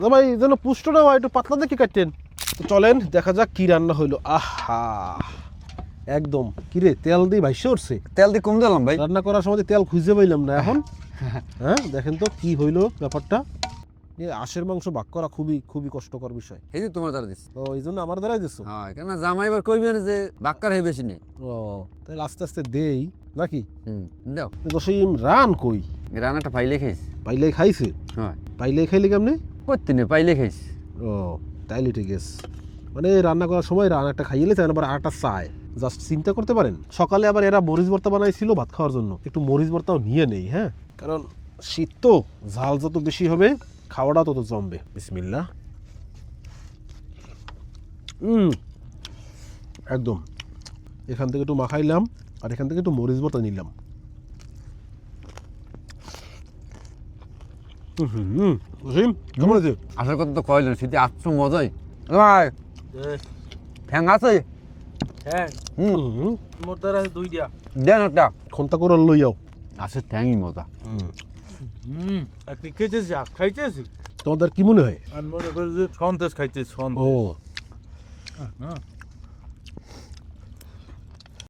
না ভাই যেন পুষ্টটা হয় একটু পাতলা দেখে কাটতেন। তো চলেন দেখা যাক কি রান্না হইলো। আহা একদম কিরে তেল দিয়ে ভাইসে উঠছে। তেল দিয়ে কম দিলাম ভাই। রান্না করার সময় তেল খুঁজে পাইলাম না এখন। হ্যাঁ দেখেন তো কি হইলো ব্যাপারটা। আশের মাংস ভাগ করা খুবই খুবই কষ্টকর বিষয়। এই যে তোমার দ্বারা দিচ্ছি। ও এই জন্য আমার দ্বারাই দিচ্ছ। হ্যাঁ কেন জামাই এবার কইবেন যে বাক্কার হয়ে বেশি নেই। ও তাহলে আস্তে আস্তে দেই নাকি। দাও দশিম রান কই রান্নাটা পাইলে খাইছি। পাইলে খাইছে। হ্যাঁ পাইলে খাইলে কেমনে? করতে নেই পাইলে খাইছি। ও তাইলে ঠিক আছে। মানে রান্না করার সময় একটা খাইলে চায় আবার আটা চায়। জাস্ট চিন্তা করতে পারেন সকালে আবার এরা মরিচ ভর্তা বানাইছিল ভাত খাওয়ার জন্য, একটু মরিচ ভর্তাও নিয়ে নেই। হ্যাঁ কারণ শীত তো ঝাল যত বেশি হবে খাওয়াটা তত জমবে। বিসমিল্লাহ। একদম এখান থেকে একটু মাখাইলাম আর এখান থেকে একটু মরিচ ভর্তা নিলাম। কেমন আছে? আসার কথা তো কইলেন শীতে আসছো মজাই। ভাই ঠ্যাং আছে? হ্যাঁ মোর দ্বারা দুইটা। দেন একটা। খন্তা করে লই যাও। আছে ঠ্যাংই মজা। আপনি খেয়েছেছি খাইতেছি তোমাদের কি মনে হয়? আর মনে করি যে সন্দেশ খাইতেছি ও সন্দেশ।